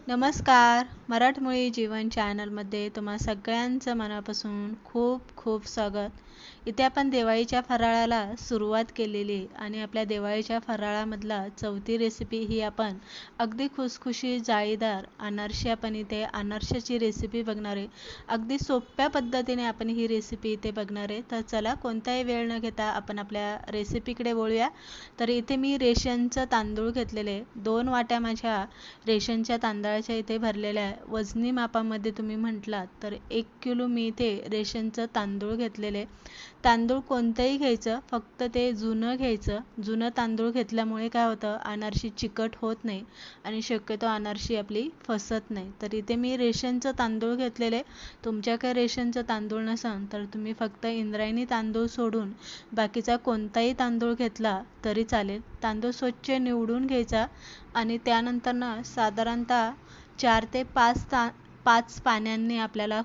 नमस्कार. मराठमोळी जीवन चॅनलमध्ये तुम्हा सगळ्यांचं मनापासून खूप खूप स्वागत. इथे आपण दिवाळीच्या फराळाला सुरुवात केलेली आहे आणि आपल्या दिवाळीच्या फराळामधला चौथी रेसिपी ही आपण अगदी खुसखुशीत जाळीदार अनारसे आपण इथे अनारशाची रेसिपी बघणार आहे. अगदी सोप्या पद्धतीने आपण ही रेसिपी इथे बघणार आहे. तर चला कोणताही वेळ न घेता आपण आपल्या रेसिपीकडे वळूया. तर इथे मी रेशनचं तांदूळ घेतलेले 2 वाट्या माझ्या रेशनच्या तांदळाच्या इथे भरलेल्या आहे. वजनी मापामध्ये तुम्ही म्हटलात तर 1 किलो मी इथे रेशनचं तांदूळ घेतलेले. तांदूळ कोणतंही घ्यायचं, फक्त ते जुनं घ्यायचं. जुनं तांदूळ घेतल्यामुळे काय होतं, अनारशी चिकट होत नाही आणि शक्यतो अनारशी आपली फसत नाही. तर इथे मी रेशनचं तांदूळ घेतलेले. तुमच्याकडे रेशनचं तांदूळ नसेल तर तुम्ही फक्त इंद्रायणी तांदूळ सोडून बाकीचा कोणताही तांदूळ घेतला तरी चालेल. तांदूळ स्वच्छ निवडून घ्यायचा आणि त्यानंतर साधारणतः 4 ते 5 पाण्याने आपल्याला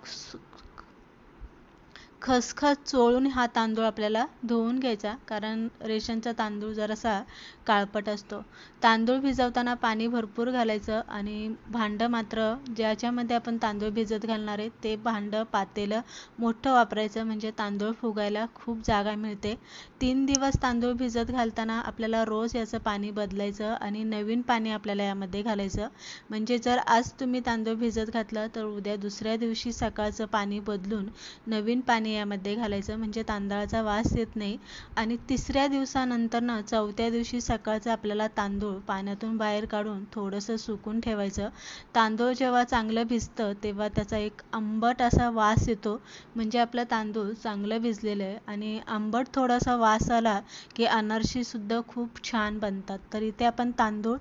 खसखस चोळून हा तांदूळ आपल्याला धुवून घ्यायचा, कारण रेशनचा तांदूळ जरासा काळपट असतो. तांदूळ भिजवताना पाणी भरपूर घालायचं आणि भांडं मात्र ज्याच्यामध्ये आपण तांदूळ भिजत घालणार आहे ते भांडं पातेलं मोठं वापरायचं, म्हणजे तांदूळ फुगायला खूप जागा मिळते. 3 दिवस तांदूळ भिजत घालताना आपल्याला रोज याचं पाणी बदलायचं आणि नवीन पाणी आपल्याला यामध्ये घालायचं. म्हणजे जर आज तुम्ही तांदूळ भिजत घातलं तर उद्या दुसऱ्या दिवशी सकाळचं पाणी बदलून नवीन पाणी यामध्ये घालायचं, म्हणजे तांदळाचा वास येत नाही. आणि तिसऱ्या दिवसानंतर चौथ्या दिवशी सकाळचं आपल्याला तांदूळ पाण्यातून बाहेर काढून थोडंसं सुकून ठेवायचं. तांदूळ जेव्हा चांगलं भिजतं तेव्हा त्याचा एक आंबट असा वास येतो, म्हणजे आपलं तांदूळ चांगलं भिजलेलं आहे. आणि आंबट थोडासा वास आला की अनारशीसुद्धा खूप छान बनतात. तर इथे आपण तांदूळ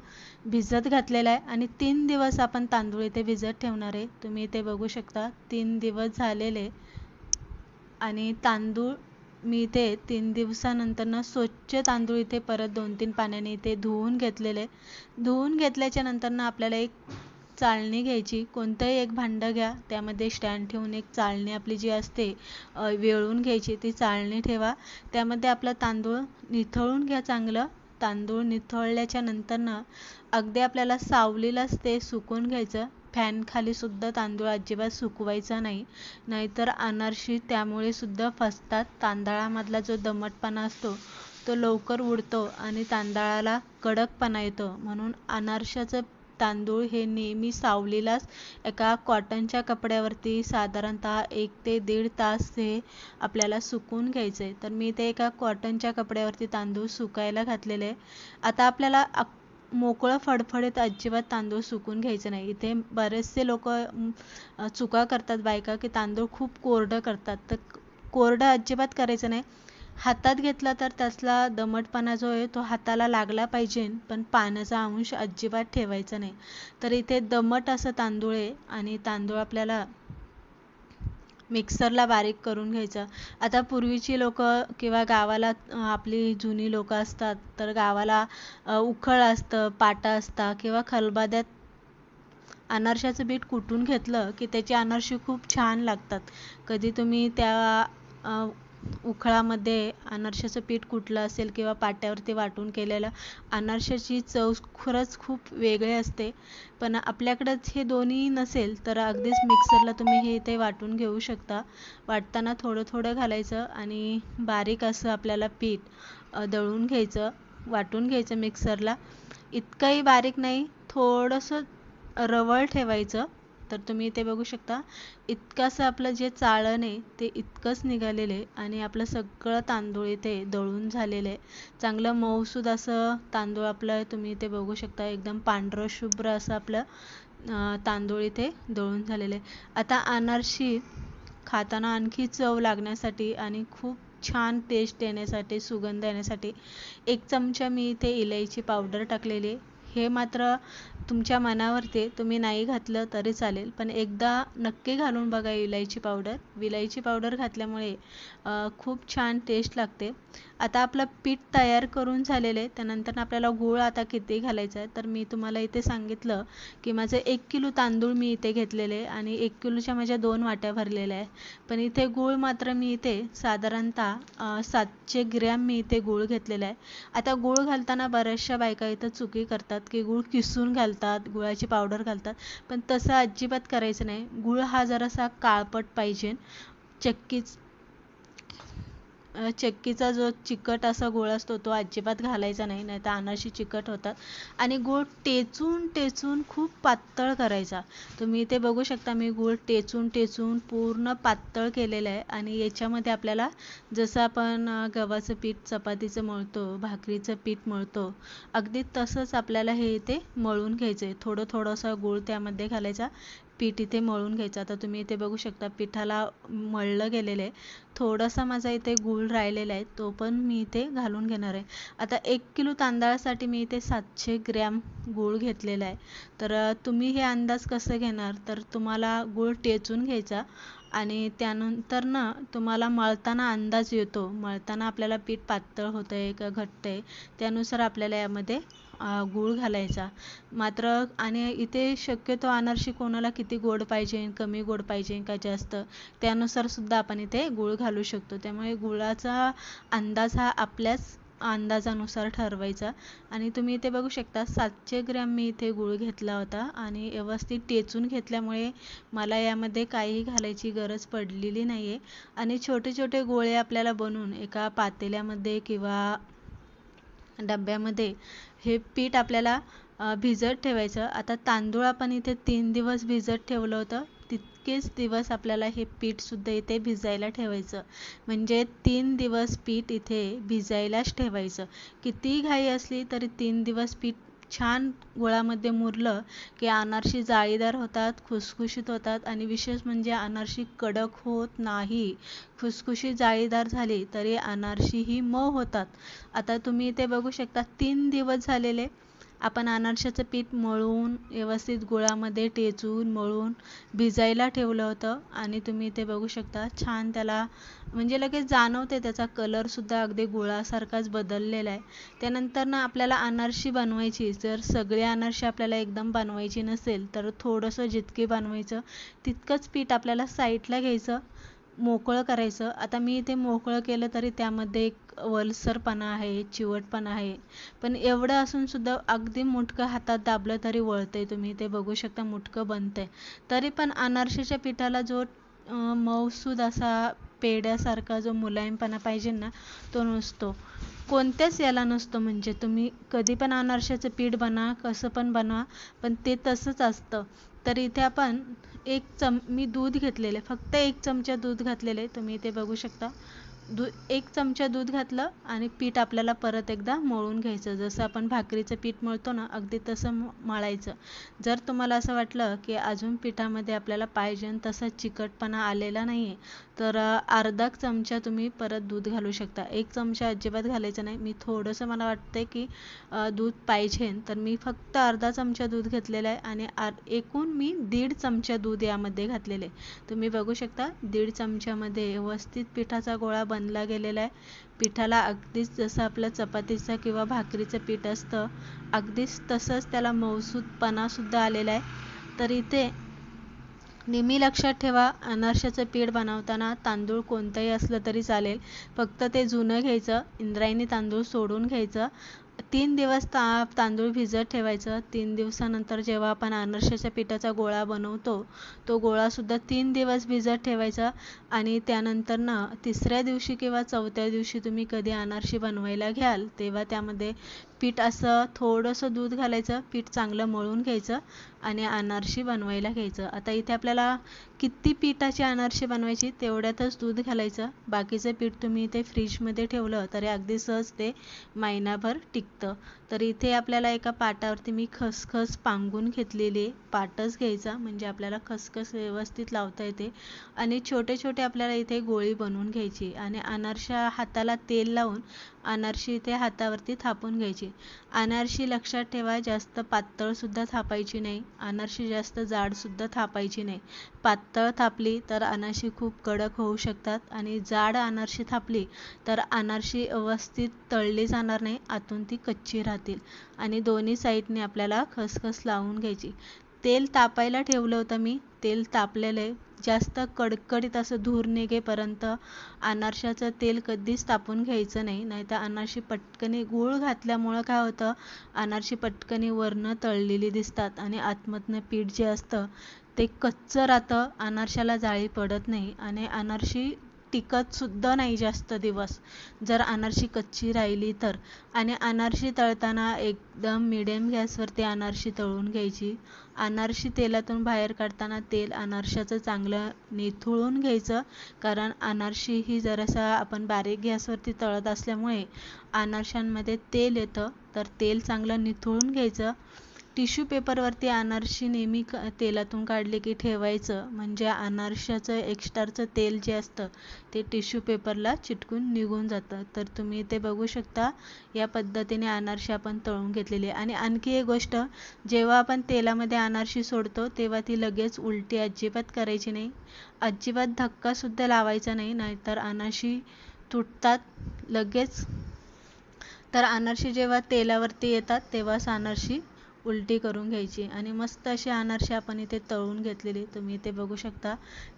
भिजत घातलेला आहे आणि 3 दिवस आपण तांदूळ इथे भिजत ठेवणार आहे. तुम्ही इथे बघू शकता 3 दिवस झालेले आणि तांदूळ मी इथे 3 दिवसानंतर स्वच्छ तांदूळ इथे परत 2-3 पाण्याने इथे धुवून घेतलेले. धुवून घेतल्याच्या नंतर आपल्याला एक चाळणी घ्यायची. कोणतंही एक भांडं घ्या, त्यामध्ये स्टँड ठेवून एक चाळणी आपली जी असते वेळून घ्यायची, ती चाळणी ठेवा. त्यामध्ये आपलं तांदूळ निथळून घ्या चांगलं. तांदूळ निथळल्याच्या नंतर अगदी आपल्याला सावलीलाच ते सुकून घ्यायचं. फॅन खाली सुद्धा तांदूळ अजिबात सुकवायचा नाही, नाहीतर अनारशी त्यामुळे सुद्धा फसतात. तांदळामधला जो दमटपणा असतो तो लवकर उडतो आणि तांदळाला कडकपणा येतो. म्हणून अनारशाचं तांदूळ हे नेहमी सावलीलाच एका कॉटनच्या कपड्यावरती साधारणतः 1 ते 1.5 तास हे आपल्याला सुकून घ्यायचं आहे. तर मी ते एका कॉटनच्या कपड्यावरती तांदूळ सुकायला घातलेले आहे. आता आपल्याला मोकळं फडफडीत अजिबात तांदूळ सुकून घ्यायचं नाही. इथे बरेचसे लोक चुका करतात बायका, की तांदूळ खूप कोरडं करतात. तर कोरडं अजिबात करायचं नाही. हातात घेतला तर त्यातला दमटपणा जो आहे तो हाताला लागला पाहिजे, पण पाण्याचा अंश अजिबात ठेवायचा नाही. तर इथे दमट असं तांदूळ आहे आणि तांदूळ आपल्याला मिक्सरला बारीक करून घ्यायचं. आता पूर्वीची लोक किंवा गावाला आपली जुनी लोक असतात तर गावाला उखळ असतं, पाटा असता किंवा खलबत्त्यात अनारशाचं पीठ कुटून घेतलं की त्याची अनारशी खूप छान लागतात. कधी तुम्ही त्या उखळामध्ये अनारशाचं पीठ कुटलं असेल किंवा पाट्यावरती वाटून केलेलं अनारशाची चव खरंच खूप वेगळी असते. पण आपल्याकडं हे दोन्ही नसेल तर अगदीच मिक्सरला तुम्ही हे इथे वाटून घेऊ शकता. वाटताना थोडं थोडं घालायचं आणि बारीक असं आपल्याला पीठ दळून घ्यायचं, वाटून घ्यायचं मिक्सरला. इतकंही बारीक नाही, थोडंसं रवळ ठेवायचं. तर तुम्ही इथे बघू शकता इतकंसं आपलं जे चाळण आहे ते इतकंच निघालेलं आहे आणि आपलं सगळं तांदूळ इथे दळून झालेलं आहे. चांगलं मऊसूद असं तांदूळ आपलं तुम्ही इथे बघू शकता, एकदम पांढरं शुभ्र असं आपलं तांदूळ इथे दळून झालेलं आहे. आता अनारशी खाताना आणखी चव लागण्यासाठी आणि खूप छान टेस्ट येण्यासाठी, सुगंध येण्यासाठी 1 चमचा मी इथे इलायची पावडर टाकलेली आहे. हे मात्र तुमच्या मनावरती, तुम्ही नाही घातलं तरी चालेल, पण एकदा नक्की घालून बघा इलायची पावडर. विलायची पावडर घातल्यामुळे खूप छान टेस्ट लागते. आता आपलं पीठ तयार करून झालेलं आहे. त्यानंतर आपल्याला गूळ आता किती घालायचा आहे, तर मी तुम्हाला इथे सांगितलं की माझं 1 किलो तांदूळ मी इथे घेतलेले आणि 1 किलोच्या माझ्या 2 वाट्या भरलेल्या आहे. पण इथे गूळ मात्र मी इथे साधारणतः 700 ग्रॅम मी इथे गूळ घेतलेला आहे. आता गूळ घालताना बऱ्याचशा बायका इथं चुकी करतात की गूळ किसून घालतात, गुळाची पावडर घालतात. पण तसं अजिबात करायचं नाही. गूळ हा जरासा काळपट पाहिजे. चक्कीच चक्कीचा जो चिकट असा गूळ असतो तो अजिबात घालायचा नाही, नाहीतर अनारशी चिकट होतात. आणि गूळ टेचून टेचून खूप पातळ करायचा. तुम्ही इथे बघू शकता मी गूळ टेचून टेचून पूर्ण पातळ केलेलं आहे. आणि याच्यामध्ये आपल्याला जसं आपण गव्हाचं पीठ चपातीचं मळतो, भाकरीचं पीठ मळतो, अगदी तसंच आपल्याला हे इथे मळून घ्यायचं आहे. थोडं थोडंसं गूळ त्यामध्ये घालायचा, पीठ इथे मळून घ्यायचं. आता तुम्ही इथे बघू शकता पिठाला मळलं गेलेलं आहे. थोडासा माझा इथे गूळ राहिलेला आहे, तो पण मी इथे घालून घेणार आहे. आता 1 किलो तांदळासाठी मी इथे 700 ग्रॅम गूळ घेतलेला आहे. तर तुम्ही हे अंदाज कसं घेणार, तर तुम्हाला गूळ टेचून घ्यायचा आणि त्यानंतर ना तुम्हाला मळताना अंदाज येतो. मळताना आपल्याला पीठ पातळ होतं आहे का घट्ट आहे, त्यानुसार आपल्याला यामध्ये गूळ घालायचा. मात्र आणि इथे शक्यतो अनारशी कोणाला किती गोड पाहिजे, कमी गोड पाहिजे का जास्त, त्यानुसार सुद्धा आपण इथे गूळ घालू शकतो. त्यामुळे गुळाचा अंदाज हा आपल्याच अंदाजानुसार ठरवायचा. आणि तुम्ही इथे बघू शकता 700 ग्रॅम मी इथे गूळ घेतला होता आणि व्यवस्थित टेचून घेतल्यामुळे मला यामध्ये काही घालायची गरज पडलेली नाही आहे. आणि छोटे छोटे गोळे आपल्याला बनवून एका पातेल्यामध्ये किंवा डब्यामध्ये हे पीठ आपल्याला भिजत ठेवायचं. आता तांदूळ आपण इथे 3 दिवस भिजत ठेवलं होतं, तितकेच दिवस आपल्याला हे पीठसुद्धा इथे भिजायला ठेवायचं. म्हणजे 3 दिवस पीठ इथे भिजायलाच ठेवायचं. कितीही घाई असली तरी 3 दिवस पीठ छान गुळामध्ये मुरलं की अनारशी जाळीदार होतात, खुसखुशीत होतात आणि विशेष म्हणजे अनारशी कडक होत नाही. खुसखुशीत जाळीदार झाली तरी अनारशी ही मऊ होतात. आता तुम्ही इथे बघू शकता 3 दिवस झालेले आपण अनारशाचं पीठ मळून व्यवस्थित गुळामध्ये टेचून मळून भिजायला ठेवलं होतं. आणि तुम्ही इथे बघू शकता छान त्याला म्हणजे लगेच जाणवते, त्याचा कलरसुद्धा अगदी गुळासारखाच बदललेला आहे. त्यानंतर ना आपल्याला अनारशी बनवायची, जर सगळी अनारशी आपल्याला एकदम बनवायची नसेल तर थोडंसं जितके बनवायचं तितकंच पीठ आपल्याला साईडला घ्यायचं, मोकळं करायचं. आता मी इथे मोकळं केलं तरी त्यामध्ये एक वलसरपणा आहे, चिवटपणा आहे. पण एवढं असून सुद्धा अगदी मुटकं हातात दाबलं तरी वळतंय. तुम्ही इथे बघू शकता मुटकं बनतंय. तरी पण अनारशीच्या पिठाला जो मऊसूद असा पेड्यासारखा जो मुलायमपणा पाहिजे ना, तो नसतो. कोणत्याच याला नसतो. म्हणजे तुम्ही कधी पण अनारशाचं पीठ बनवा, कसं पण बनवा, पण ते तसंच असतं. तर इथे आपण मी दूध घेतलेले, फक्त 1 चमचा दूध घातलेले. तुम्ही इथे बघू शकता 1 चमचा दूध घातलं आणि पीठ आपल्याला परत एकदा मळून घ्यायचं. जसं आपण भाकरीचं पीठ मळतो ना, अगदी तसं मळायचं. जर तुम्हाला असं वाटलं की अजून पिठामध्ये आपल्याला पाहिजे तसा चिकटपणा आलेला नाही आहे, तर अर्धा चमचा तुम्ही परत दूध घालू शकता. 1 चमचा अजिबात घालायचं नाही. मी थोडंसं मला वाटतंय की दूध पाहिजे, तर मी फक्त अर्धा चमचा दूध घेतलेलं आहे आणि एकूण मी 1.5 चमचा दूध यामध्ये घातलेले. तुम्ही बघू शकता 1.5 चमच्यामध्ये व्यवस्थित पिठाचा गोळा बनला गेलेला आहे. पिठाला अगदीच जसं आपलं चपातीचं किंवा भाकरीचं पीठ असतं, अगदीच तसंच त्याला मऊसूदपणासुद्धा आलेला आहे. तर इथे नेहमी लक्षात ठेवा, अनारशाचं पीठ बनवताना तांदूळ कोणतंही असलं तरी चालेल, फक्त ते जुनं घ्यायचं, इंद्रायणी तांदूळ सोडून घ्यायचं. 3 दिवस तांदूळ भिजत ठेवायचं. 3 दिवसानंतर जेव्हा आपण अनारशाच्या पिठाचा गोळा बनवतो, तो गोळासुद्धा 3 दिवस भिजत ठेवायचा. आणि त्यानंतर ना 3ऱ्या दिवशी किंवा 4थ्या दिवशी तुम्ही कधी अनारशी बनवायला घ्याल, तेव्हा त्यामध्ये पीठ असं थोडंसं दूध घालायचं, पीठ चांगलं मळून घ्यायचं आणि अनारशी बनवायला घ्यायचं. आता इथे आपल्याला किती पिठाची अनारशी बनवायची तेवढ्यातच दूध घालायचं. बाकीचं पीठ तुम्ही इथे फ्रीजमध्ये ठेवलं तरी अगदी सहज ते महिनाभर टिकतं. तर इथे आपल्याला एका पाटावरती मी खसखस पांगून घेतलेली आहे. पाटच घ्यायचा म्हणजे आपल्याला खसखस व्यवस्थित लावता येते. आणि छोटे छोटे आपल्याला इथे गोळी बनवून घ्यायची आणि अनारशा हाताला तेल लावून अनारशी इथे हातावरती थापून घ्यायची. अनारशी लक्षात ठेवा, जास्त पातळ सुद्धा थापायची नाही, अनारशी जास्त जाड सुद्धा थापायची नाही. पातळ थापली तर अनारशी खूप कडक होऊ शकतात आणि जाड अनारशी थापली तर अनारशी व्यवस्थित तळली जाणार नाही, आतून ती कच्ची राहतील. आणि दोन्ही साईडने आपल्याला खसखस लावून घ्यायची. तेल तापायला ठेवलं होतं मी, तेल तापलेलं आहे. जास्त कडकडीत असं धूर निघेपर्यंत अनारशाचं तेल कधीच तापून घ्यायचं नाही, नाहीतर अनारशी पटकनी गूळ घातल्यामुळं काय होतं, अनारशी पटकनी वरनं तळलेली दिसतात आणि आतमधनं पीठ जे असतं ते कच्चं राहतं, अनारशाला जाळी पडत नाही आणि अनारशी टिकत सुद्धा नाही जास्त दिवस जर अनारशी कच्ची राहिली तर. आणि अनारशी तळताना एकदम मिडियम गॅसवरती अनारशी तळून घ्यायची. अनारशी तेलातून बाहेर काढताना तेल अनारशाचं चांगलं निथळून घ्यायचं, कारण अनारशी ही जरासा आपण बारीक गॅसवरती तळत असल्यामुळे अनारशांमध्ये तेल येतं, तर तेल चांगलं निथळून घ्यायचं. टिश्यू पेपरवरती अनारशी नेहमी तेलातून काढले की ठेवायचं, म्हणजे अनारशाचं एक्स्ट्राचं तेल जे असतं ते टिश्यू पेपरला चिटकून निघून जातं. तर तुम्ही इथे बघू शकता, या पद्धतीने अनारशी आपण तळून घेतलेली आहे. आणि आणखी एक गोष्ट, जेव्हा आपण तेलामध्ये अनारशी सोडतो तेव्हा ती लगेच उलटी अजिबात करायची नाही, अजिबात धक्कासुद्धा लावायचा नाही, नाहीतर अनारशी तुटतात लगेच. तर अनारशी जेव्हा तेलावरती येतात तेव्हाच अनारशी उलटी करून घ्यायची. आणि मस्त अशी अनारशी आपण इथे तळून घेतलेली, तुम्ही इथे बघू शकता.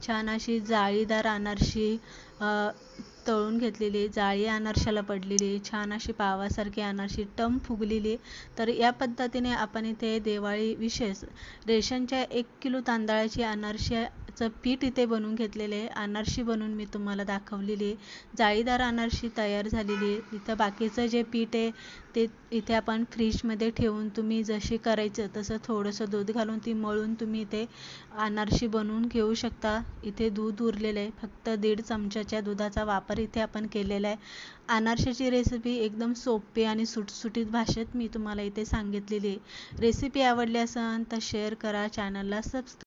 छान अशी जाळीदार अनारशी तळून घेतलेली, जाळी अनारशाला पडलेली, छान अशी पावासारखी अनारशी टम फुगलेली. तर या पद्धतीने आपण इथे दिवाळी विशेष रेशनच्या 1 किलो तांदळाची अनारशाचं पीठ इथे बनवून घेतलेले आहे. अनारशी बनवून मी तुम्हाला दाखवलेली आहे. जाळीदार अनारशी तयार झालेली आहे. इथं बाकीचं जे पीठ आहे ते इथे आपण फ्रीजमध्ये ठेवून तुम्ही जशी करायचं तसं थोडंसं दूध घालून ती मळून तुम्ही इथे अनारशी बनवून घेऊ शकता. इथे दूध उरलेलं आहे, फक्त 1.5 चमच्याच्या दुधाचा वापर इथे आपण केलेला आहे. अनारशाची रेसिपी एकदम सोपी आणि सुटसुटीत भाषेत मी तुम्हाला इथे सांगितलेली आहे. रेसिपी आवडली असेल तर शेअर करा, चॅनलला सबस्क्राईब